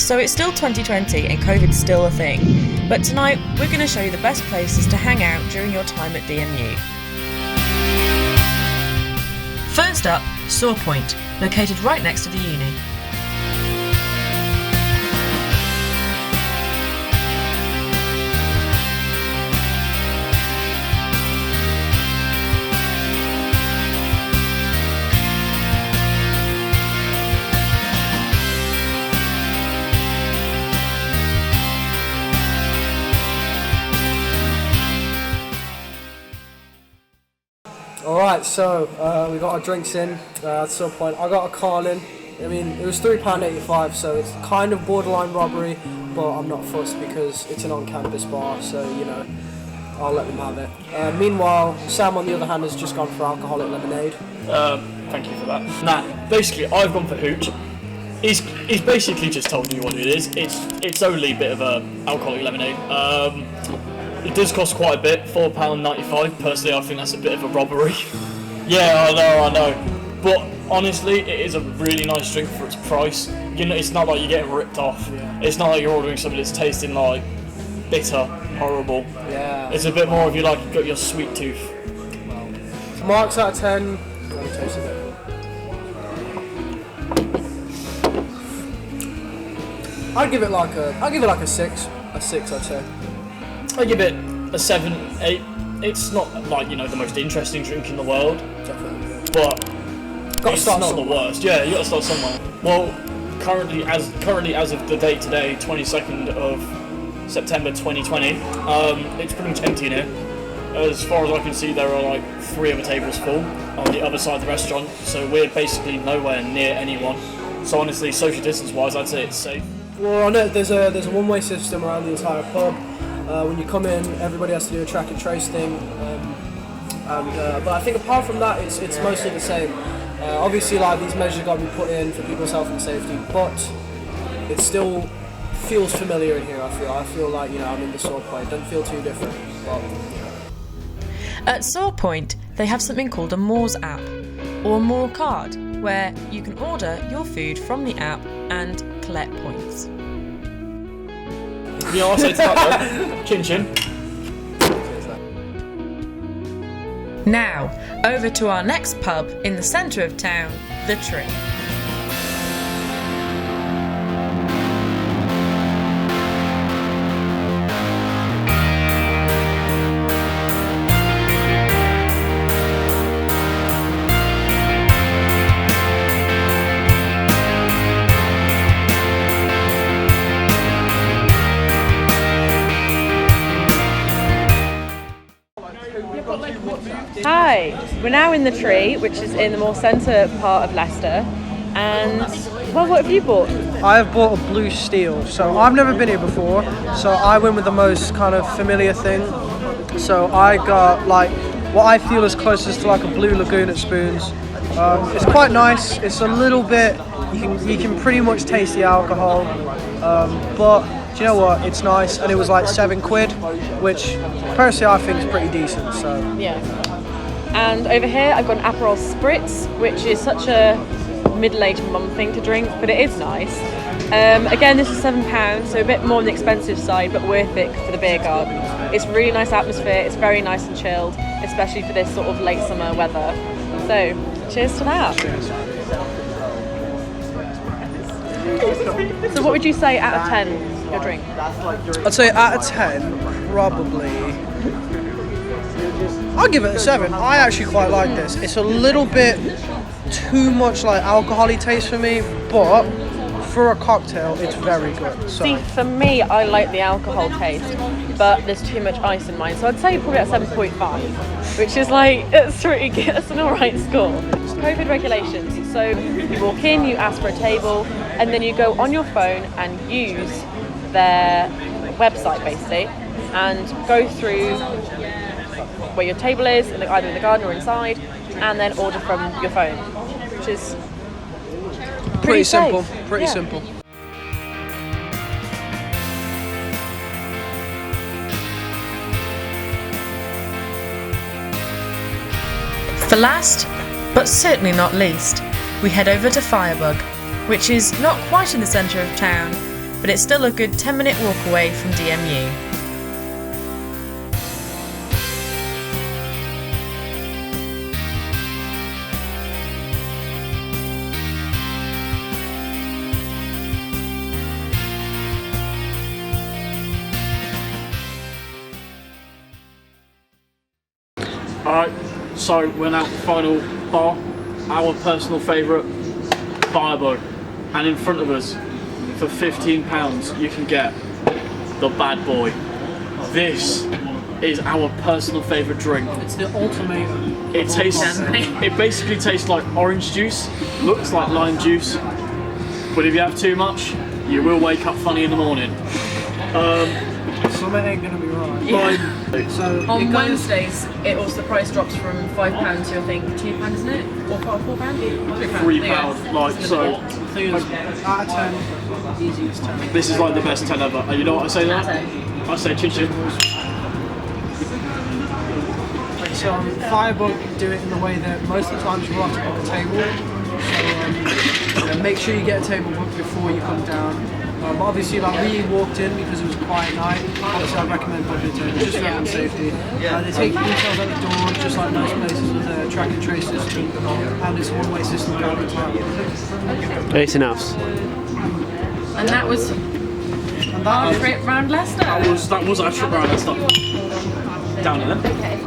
So it's still 2020 and COVID's still a thing, but tonight we're going to show you the best places to hang out during your time at DMU. First up, Saw Point, located right next to the uni. Alright, so we got our drinks in at some point. I got a Carlin. I mean, it was £3.85, so it's kind of borderline robbery, but I'm not fussed because it's an on-campus bar, so, you know, I'll let them have it. Meanwhile, Sam, on the other hand, has just gone for alcoholic lemonade. Thank you for that. Nah, basically, I've gone for hooch. He's basically just told you what it is. It's only a bit of a alcoholic lemonade. It does cost quite a bit, £4.95. Personally, I think that's a bit of a robbery. Yeah, I know. But honestly, it is a really nice drink for its price. You know, it's not like you're getting ripped off. Yeah. It's not like you're ordering something that's tasting like bitter, horrible. Yeah. It's a bit more of you like you've got your sweet tooth. So marks out of 10. Let me taste it. I'd give it like a 6. A 6, I'd say. I give it a 7, 8. It's not like, you know, the most interesting drink in the world. Definitely. But it's not somewhere. the worst. Yeah, you got to start somewhere. Well, currently as of the date today, 22nd of September 2020, it's pretty much empty in here. As far as I can see, there are like 3 other tables full on the other side of the restaurant, so we're basically nowhere near anyone. So honestly, social distance wise, I'd say it's safe. Well, I know there's a one-way system around the entire pub. When you come in, everybody has to do a track and trace thing, but I think apart from that, it's mostly the same. Obviously, like, these measures got to be put in for people's health and safety, but it still feels familiar in here. I feel like, you know, I'm in the Saw Point. It doesn't feel too different. But At Saw Point, they have something called a Moores app, or a Moore card, where you can order your food from the app and collect points. You know, I say to that though, chin chin. Now, over to our next pub in the centre of town, The Tree. Hi, we're now in The Tree, which is in the more centre part of Leicester, and, well, what have you bought? I have bought a blue steel, so I've never been here before, so I went with the most kind of familiar thing. So I got like what I feel is closest to like a Blue Lagoon at Spoons. It's quite nice. It's a little bit, you can pretty much taste the alcohol, but do you know what? It's nice, and it was like £7, which personally I think is pretty decent. So Yeah. And over here I've got an Aperol Spritz, which is such a middle-aged mum thing to drink, but it is nice. Again, this is £7, so a bit more on the expensive side, but worth it for the beer garden. It's really nice atmosphere, it's very nice and chilled, especially for this sort of late summer weather. So, cheers to that. So what would you say out of 10, your drink? I'd say out of 10, probably. I'll give it a 7. I actually quite like this. It's a little bit too much like alcohol-y taste for me, but for a cocktail, it's very good. So. See, for me, I like the alcohol taste, but there's too much ice in mine, so I'd say probably at 7.5, which is like, it's pretty good, it's an alright score. COVID regulations, so you walk in, you ask for a table, and then you go on your phone and use their website basically, and go through where your table is, either in the garden or inside, and then order from your phone, which is pretty simple. safe. Pretty Yeah. simple. For last, but certainly not least, we head over to Firebug, which is not quite in the centre of town, but it's still a good 10-minute walk away from DMU. Alright, so we're now at the final bar, our personal favourite, Fireball. And in front of us, for £15, you can get the Bad Boy. This is our personal favourite drink. It's the ultimate. It basically tastes like orange juice, looks like lime juice, but if you have too much, you will wake up funny in the morning. Something ain't gonna be right. Yeah. So On Wednesdays, the price drops from £5 to I think £2, isn't it? Or £4? £3, like so. the thing is, out of 10, easiest 10. This is like the best 10 ever. And you know what I say that? I say chin chin. So Firebug do it in the way that most of the times you have to book a table. So make sure you get a table booked before you come down. But obviously, like we walked in because it was a quiet night. Obviously, I recommend booking a table just for everyone's safety. They take details at the door, just like most places with a track and trace system, and it's a one-way system down the top. Anything else? And that was our trip round Leicester. That was our trip around Leicester. Down in there. Okay.